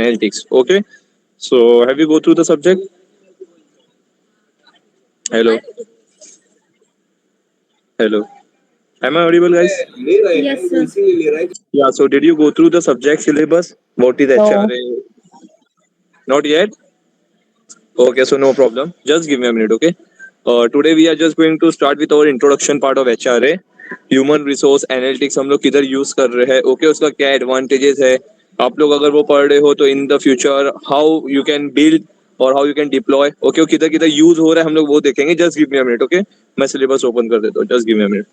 analytics. Okay, so have you go through the subject? Hello, hello. Am I audible, guys? Yes, sir. Yeah. So did you go through the subject syllabus? What is No. HRA? Not yet. Okay, so no problem. Just give me a minute, okay? Today we are just going to start with our introduction part of HRA. Human resource analytics हम लोग किधर use कर रहे हैं, okay उसका क्या advantages है, आप लोग अगर वो पढ़ रहे हो तो in the future how you can build और how you can deploy, okay किधर किधर यूज हो रहा है हम लोग वो देखेंगे. Just give me a minute, okay मैं सिलेबस ओपन कर देता हूँ. Just give me a minute.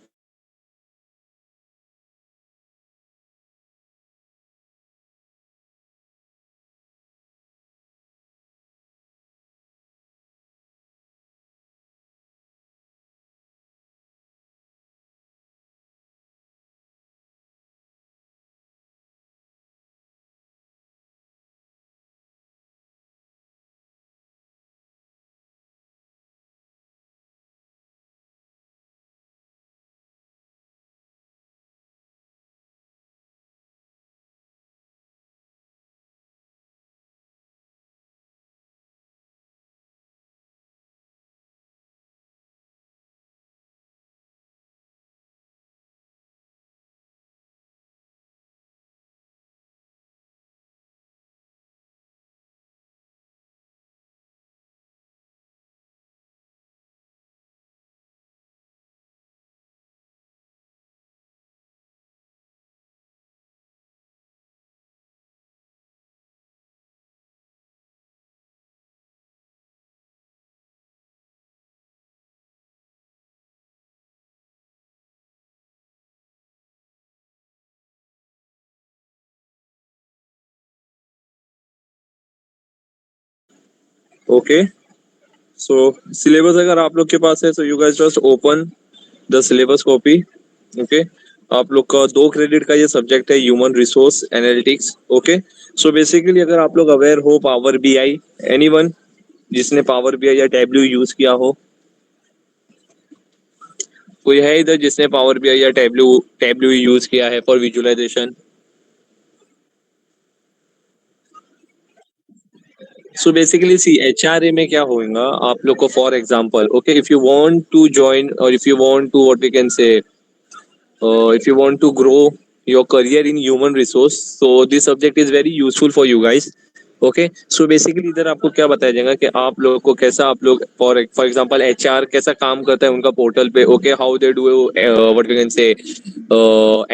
Okay so syllabus अगर आप लोग के पास है so you guys just open the syllabus copy. Okay आप लोग का 2 क्रेडिट का ये सब्जेक्ट है human resource analytics. Okay so basically अगर आप लोग अवेयर हो पावर बी आई, एनीवन जिसने पावर बी आई या टैब्ल्यू यूज किया हो, कोई है इधर जिसने पावर बी आई या टैब्ल्यू टैब्ल्यू यूज किया है for visualization? So basically C HRA में क्या होगा आप लोग को, for example okay if you want to join और if you want to what we can say if you want to grow your career in human resource, so this subject is very useful for you guys. Okay so basically इधर आपको क्या बताया जाएगा कि आप लोगों को कैसा, आप लोग फॉर एग्जांपल एचआर कैसा काम करता है उनका पोर्टल पे, okay how they do what we can say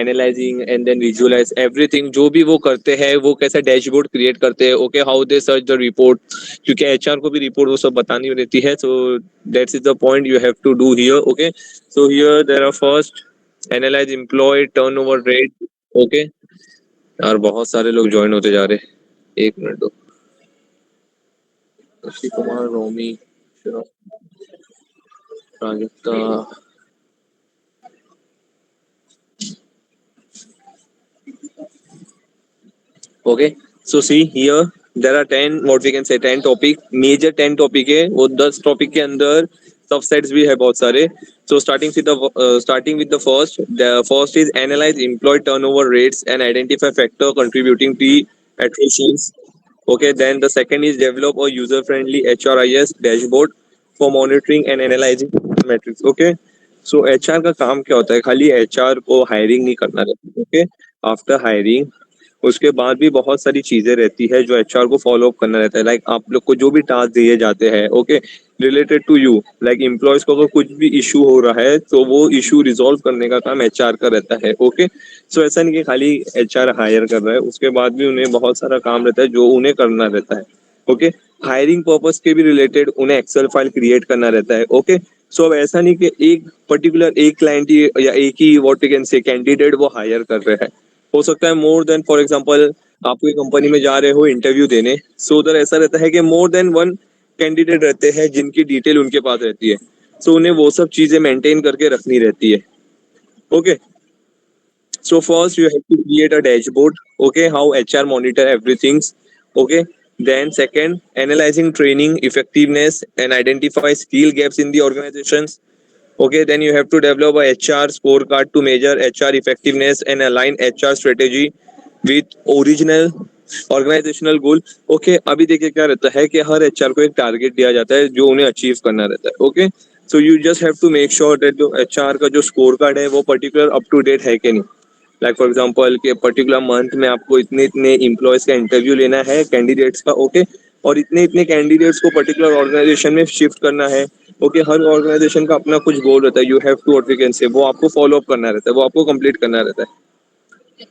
analysing and then visualise everything, जो भी वो करते हैं वो कैसा डैशबोर्ड क्रिएट करते हैं, okay how they search the report, क्योंकि एचआर को भी रिपोर्ट वो सब बतानी रहती है. So that's is the point you have to do here. Okay so here there are first analyse employee turnover rate. Okay यार बहुत सारे लोग ज्वाइन होते जा रहे हैं, एक मिनट दो. Akshay Kumar, Romi, Prajakta. Okay so see here there are 10 what we can say 10 topic, major 10 topic है वो. 10 टॉपिक के अंदर सबसेट्स भी है बहुत सारे. So starting with the first is analyse employee turnover rates and identify factor contributing to attritions. Okay, then the second is develop a user-friendly HRIS dashboard for monitoring and analyzing metrics. Okay, so HR का काम क्या होता है, खाली HR को hiring नहीं करना रहता. ओके आफ्टर हायरिंग उसके बाद भी बहुत सारी चीजें रहती है जो एचआर को फॉलो अप करना रहता है. लाइक आप लोग को जो भी टास्क दिए जाते हैं okay related to you, like employees को अगर कुछ भी इशू हो रहा है तो वो इशू रिजॉल्व करने का काम एचआर का रहता है. ओके सो ऐसा नहीं कि खाली एचआर हायर कर रहा है, उसके बाद भी उन्हें बहुत सारा काम रहता है जो उन्हें करना रहता है. ओके हायरिंग पर्पस के भी रिलेटेड उन्हें एक्सेल फाइल क्रिएट करना रहता है. ओके सो अब ऐसा नहीं कि एक पर्टिकुलर एक क्लाइंट या एक ही what you can say candidate वो हायर कर रहे हैं. हो सकता है मोर देन, फॉर एग्जांपल आप कोई कंपनी में जा रहे हो इंटरव्यू देने, सो उधर ऐसा रहता है कि मोर देन वन कैंडिडेट रहते हैं जिनकी डिटेल उनके पास रहती है. सो उन्हें वो सब चीजें मेंटेन करके रखनी रहती है. Okay so first you have to create a dashboard, okay how HR monitor everything. Okay then second, analyzing training effectiveness and identify skill gaps in the organizations. Okay then you have to develop a HR scorecard to measure HR effectiveness and align HR strategy with original organisational goal. Okay, अभी देखिए क्या रहता है कि हर HR को एक target दिया जाता है जो उन्हें अचीव करना रहता है। Okay, so you just have to make sure that जो एचआर का जो स्कोर कार्ड है वो पर्टिकुलर अप टू डेट है कि नहीं। लाइक फॉर एग्जांपल के पर्टिकुलर मंथ में आपको इतने इतने एम्प्लॉयज का इंटरव्यू लेना है, कैंडिडेट्स का। ओके, और इतने इतने कैंडिडेट्स को पर्टिकुलर ऑर्गेनाइजेशन में शिफ्ट करना है। ओके, हर ऑर्गेनाइजेशन का अपना कुछ गोल रहता है, you have to what we can say, वो आपको फॉलो अप करना रहता है, वो आपको कंप्लीट करना रहता है।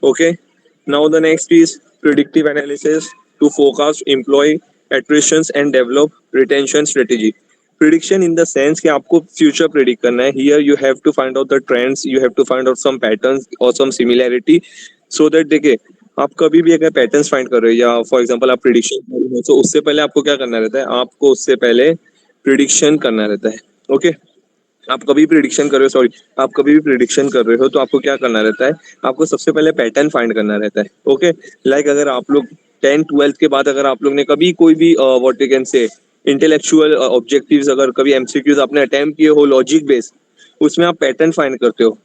Okay. Now the next is predictive analysis to forecast employee attritions and develop retention strategy. Prediction in the sense कि आपको future predict करना है. Here you have to find out the trends, you have to find out some patterns or some similarity, so that देखिए आप कभी भी अगर patterns find कर रहे हो या फॉर एग्जांपल आप प्रिडिक्शन कर रहे हो, तो उससे पहले आपको क्या करना रहता है, आपको उससे पहले प्रिडिक्शन करना रहता है। ओके, आप कभी प्रिडिक्शन कर रहे हो, सॉरी, आप कभी भी प्रिडिक्शन कर रहे हो तो आपको क्या करना रहता है, आपको सबसे पहले पैटर्न फाइंड करना रहता है। ओके, लाइक अगर आप लोग 10th 12th के बाद अगर आप लोग ने कभी कोई भी व्हाट यू कैन से इंटेलेक्चुअल ऑब्जेक्टिव्स अगर कभी एमसीक्यूज आपने अटेम्प्ट किए हो लॉजिक बेस्ड, उसमें आप पैटर्न फाइंड करते हो।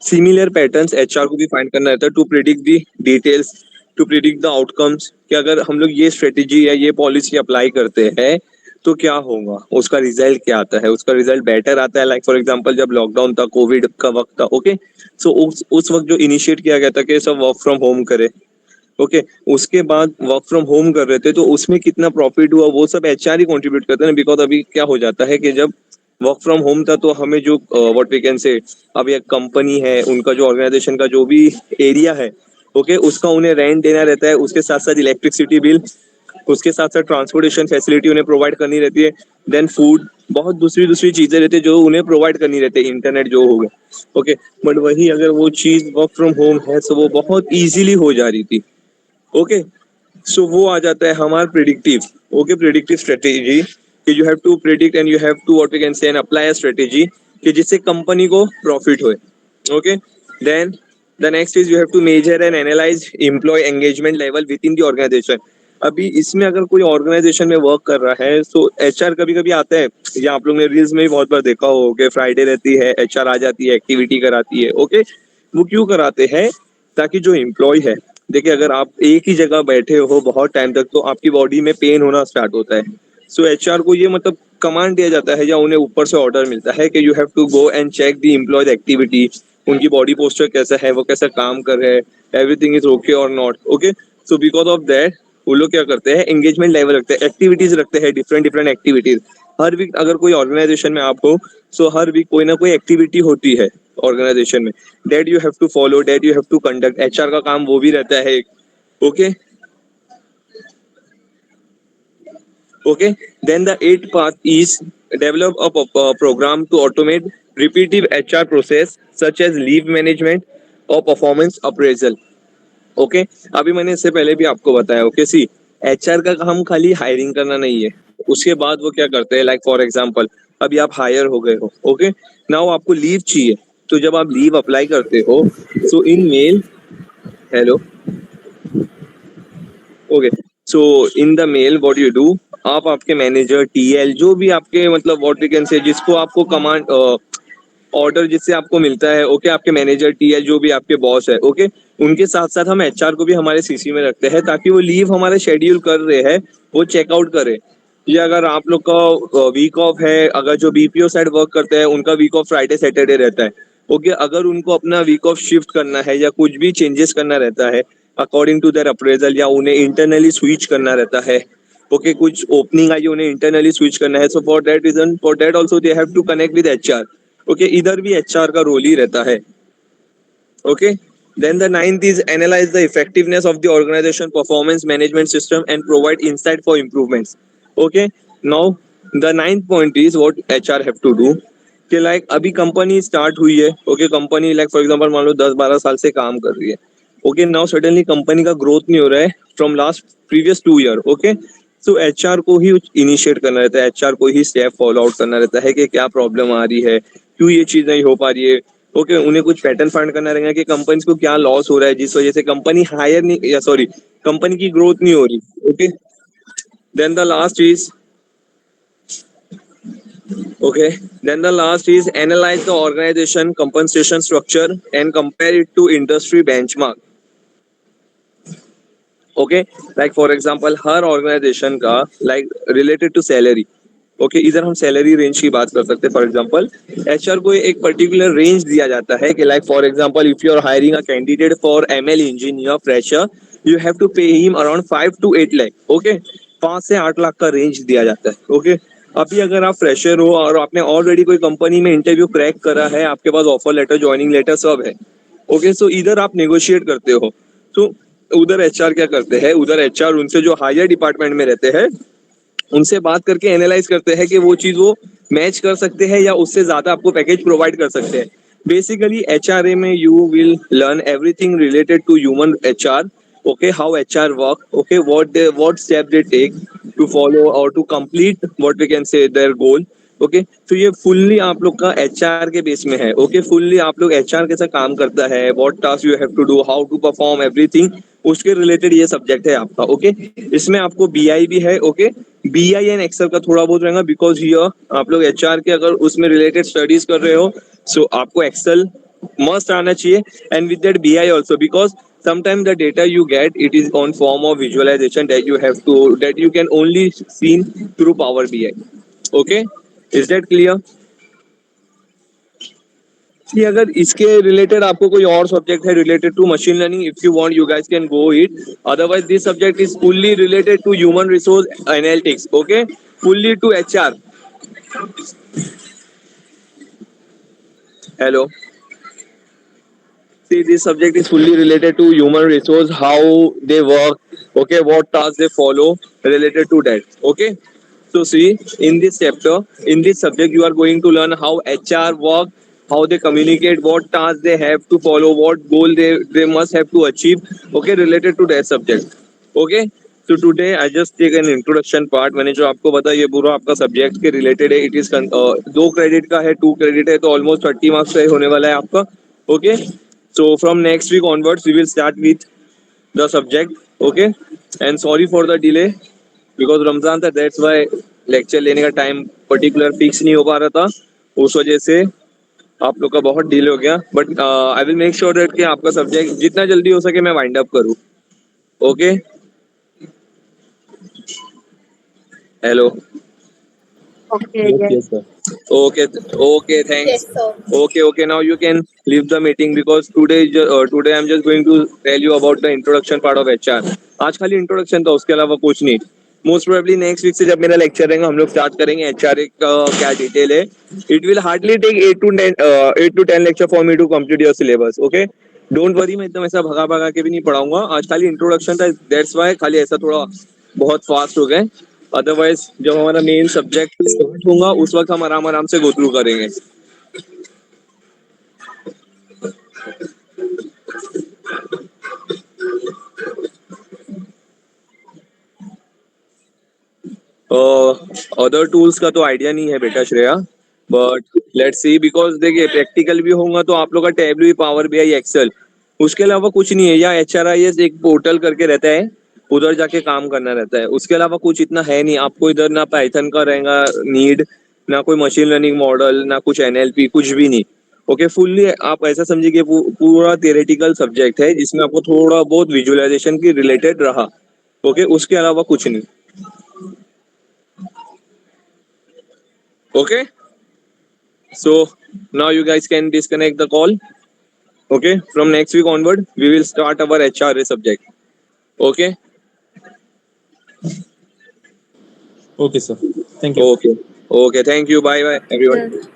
सिमिलर पैटर्न्स एचआर को भी फाइंड करना रहता है to predict the details, to predict the outcomes, कि अगर हम लोग ये स्ट्रेटेजी या ये पॉलिसी अप्लाई करते हैं तो क्या होगा, उसका रिजल्ट क्या आता है, उसका रिजल्ट बेटर आता है। लाइक फॉर एग्जांपल जब लॉकडाउन था, कोविड का वक्त था। ओके, सो उस वक्त जो इनिशिएट किया गया था कि सब वर्क फ्रॉम होम करे। ओके, उसके बाद वर्क फ्रॉम होम कर रहे थे तो उसमें कितना प्रॉफिट हुआ वो सब एचआर ही कंट्रीब्यूट करते हैं। बिकॉज अभी क्या हो जाता है कि जब वर्क फ्रॉम होम था तो हमें जो व्हाट वी कैन से, अब एक कंपनी है उनका जो ऑर्गेनाइजेशन का जो भी एरिया है, ओके, उसका उन्हें रेंट देना रहता है, उसके साथ साथ इलेक्ट्रिसिटी बिल, उसके साथ साथ ट्रांसपोर्टेशन फैसिलिटी उन्हें प्रोवाइड करनी रहती है, देन फूड, बहुत दूसरी दूसरी चीजें रहती है जो उन्हें प्रोवाइड करनी रहती है, इंटरनेट जो हो गया। ओके, बट वही अगर वो चीज वर्क फ्रॉम होम है तो वो बहुत इजीली हो जा रही थी। ओके, सो वो आ जाता है हमारा प्रिडिक्टिव। ओके, प्रिडिक्टिव स्ट्रेटेजी कि you have to predict and you have to what we can say and apply a strategy कि जिससे कंपनी को प्रॉफिट होए। Okay, then the next is you have to measure and analyse employee engagement level within the organisation. अभी इसमें अगर कोई organisation में work कर रहा है तो एचआर कभी कभी आता है, या आप लोग ने रील्स में भी बहुत बार देखा हो कि फ्राइडे रहती है, एचआर आ जाती है, एक्टिविटी कराती है। ओके, वो क्यों कराते हैं, ताकि जो एम्प्लॉय है, देखिए अगर आप एक ही जगह बैठे हो बहुत टाइम तक तो आपकी बॉडी में पेन होना स्टार्ट होता है। सो एचआर को ये मतलब कमांड दिया जाता है या उन्हें ऊपर से ऑर्डर मिलता है कि you have to go and check the employees activity, उनकी बॉडी पोस्चर कैसा है, वो कैसा काम कर रहे हैं, एवरीथिंग इज ओके और not. Okay, so because of that वो लोग क्या करते हैं, एंगेजमेंट लेवल रखते हैं, एक्टिविटीज रखते हैं, डिफरेंट डिफरेंट एक्टिविटीज। हर वीक अगर कोई ऑर्गेनाइजेशन में आप हो, सो हर वीक कोई ना कोई एक्टिविटी होती है ऑर्गेनाइजेशन में, that you have to follow, that you have to conduct. HR का काम वो भी रहता है। Okay, okay, then the eighth path is develop a program to automate repetitive HR process such as leave management or performance appraisal। Okay, अभी मैंने इससे पहले भी आपको बताया। ओके, सी, एचआर का काम खाली हायरिंग करना नहीं है, उसके बाद वो क्या करते हैं, लाइक फॉर एग्जांपल अभी आप हायर हो गए हो। ओके, नाउ आपको लीव चाहिए, तो जब आप लीव अप्लाई करते हो, so in mail, hello, okay, so in the mail what you do, आप आपके मैनेजर, टीएल, जो भी आपके मतलब व्हाट वी कैन से, जिसको आपको कमांड ऑर्डर जिससे आपको मिलता है, ओके, आपके मैनेजर, टीएल, जो भी आपके बॉस है, ओके, उनके साथ साथ हम एचआर को भी हमारे सीसी में रखते हैं ताकि वो लीव हमारे शेड्यूल कर रहे हैं वो चेकआउट करे। ये अगर आप लोग का वीक ऑफ है, अगर जो बीपीओ साइड वर्क करते हैं उनका वीक ऑफ फ्राइडे सैटरडे रहता है। ओके, अगर उनको अपना वीक ऑफ शिफ्ट करना है या कुछ भी चेंजेस करना रहता है अकॉर्डिंग टू देयर अप्रेजल, या उन्हें इंटरनली स्विच करना रहता है, ओके, कुछ ओपनिंग आई उन्हें इंटरनली स्विच करना है, so for that reason, for that also they have to connect with HR. Okay, इधर भी एचआर का रोल ही रहता है। Okay, then the ninth is analyze the effectiveness of the organization performance management system and provide insight for improvements। Okay, now the ninth point is what HR have to do कि like अभी company start हुई है। Okay, company like for example मान लो 10-12 साल से काम कर रही है। ओके, नाउ सडनली कंपनी का ग्रोथ नहीं हो रहा है from last previous 2 year. Okay, so HR को ही इनिशिएट करना रहता है, एचआर को ही स्टेप फॉलो आउट करना रहता है कि क्या प्रॉब्लम आ रही है, क्यों ये चीज नहीं हो पा रही है। ओके, उन्हें कुछ पैटर्न फाइंड करना रहेगा कि कंपनी को क्या लॉस हो रहा है जिस वजह से कंपनी हायर नहीं, या सॉरी, कंपनी की ग्रोथ नहीं हो रही। Okay, then the last is, okay, then the last is analyze the organization compensation structure and compare it to industry benchmark। Okay, like for example हर ऑर्गेनाइजेशन का like related to salary, okay, इधर हम salary range की बात कर सकते हैं। For example HR को एक पर्टिकुलर रेंज दिया जाता है कि like for example if you are hiring a candidate for ML engineer fresher, you have to pay him around 5 to 8 lakh, okay, 5 से 8 लाख का रेंज दिया जाता है। ओके, अभी अगर आप फ्रेशर हो और आपने ऑलरेडी कोई कंपनी में इंटरव्यू क्रैक करा है, आपके पास ऑफर लेटर ज्वाइनिंग लेटर सब है, ओके, सो इधर आप नेगोशिएट करते हो। तो उधर एचआर क्या करते हैं, उधर एचआर उनसे जो हायर डिपार्टमेंट में रहते हैं उनसे बात करके एनालाइज करते हैं कि वो चीज वो मैच कर सकते हैं या उससे ज्यादा आपको पैकेज प्रोवाइड कर सकते हैं। बेसिकली एचआरए में you will learn everything related to human HR, okay, how HR work, okay, what step they take to follow or to complete what we can say their goal, okay, तो ये fully आप लोग का HR के base में है। Okay, fully आप लोग एचआर कैसा काम करता है, what task you have to do, how to perform everything, उसके रिलेटेड ये सब्जेक्ट है आपका। ओके, इसमें आपको बीआई भी है। ओके, बीआई एंड एक्सेल का थोड़ा बहुत रहेगा बिकॉज हियर आप लोग एचआर के अगर उसमें रिलेटेड स्टडीज कर रहे हो, सो आपको एक्सेल must आना चाहिए, and with that BI also, because sometimes the data you get it is on form of visualization that you have to, that you can only seen through Power BI. Okay, is that clear? कि अगर इसके related आपको कोई और subject है related to machine learning, if you want you guys can go it, otherwise this subject is fully related to human resource analytics, okay, fully to HR. Hello, see this subject is fully related to human resource, how they work, okay, what tasks they follow related to that. Okay, so see, in this chapter, in this subject you are going to learn how HR work, how they communicate, what tasks they have to follow, what goal they must have to achieve, okay, related to that subject. Okay, so today I just take an introduction part, मैंने जो आपको बताया ये पूरा आपका subject के related है। It is 2 credit का है, 2 क्रेडिट है, तो ऑलमोस्ट 30 मार्क्स का होने वाला है आपका। Okay, so from next week onwards, we will start with the subject. Okay, and sorry for the delay because Ramzan था, that's why लेक्चर लेने का टाइम पर्टिकुलर फिक्स नहीं हो पा रहा था, उस वजह से आप लोग का बहुत डिले हो गया। But I will make sure that कि आपका सब्जेक्ट जितना जल्दी हो सके मैं वाइंड अप करूँ। Okay, hello, Okay, Yes, yes. yes, sir. okay, okay, thanks. Yes, sir. Okay, okay, now you can leave the meeting because today I'm just going to tell you about the introduction part of HR. आज खाली introduction था, उसके अलावा कुछ नहीं। Most probably next week से जब मेरा लेक्चर रहेगा हम लोग स्टार्ट करेंगे एचआर का क्या डिटेल है। It will hardly take 8 to 10 lecture for me to complete your syllabus. Okay, don't worry, मैं एकदम ऐसा भगा भगा के भी नहीं पढ़ाऊंगा, आज खाली इंट्रोडक्शन था, दैट्स वाई खाली ऐसा थोड़ा बहुत फास्ट हो गए। अदरवाइज जब हमारा मेन सब्जेक्ट स्टार्ट होगा उस वक्त हम आराम आराम से गो थ्रू करेंगे। अदर टूल्स का तो आइडिया नहीं है बेटा Shreya, but let's see, because देखिए प्रैक्टिकल भी होगा तो आप लोग का टैबलू, पावर बीआई, एक्सेल, उसके अलावा कुछ नहीं है। या एचआरआईएस एक पोर्टल करके रहता है, उधर जाके काम करना रहता है, उसके अलावा कुछ इतना है नहीं आपको। इधर ना पाइथन का रहेगा नीड, ना कोई मशीन लर्निंग मॉडल, ना कुछ एनएलपी, कुछ भी नहीं। ओके, फुल्ली आप ऐसा समझिए कि पूरा थियोरेटिकल सब्जेक्ट है जिसमें आपको थोड़ा बहुत विजुअलाइजेशन की रिलेटेड रहा। ओके, उसके अलावा कुछ नहीं। Okay, so now you guys can disconnect the call. Okay, from next week onward we will start our HRA subject. Okay, Okay, sir. Thank you. okay, okay, thank you, bye bye everyone. Yes.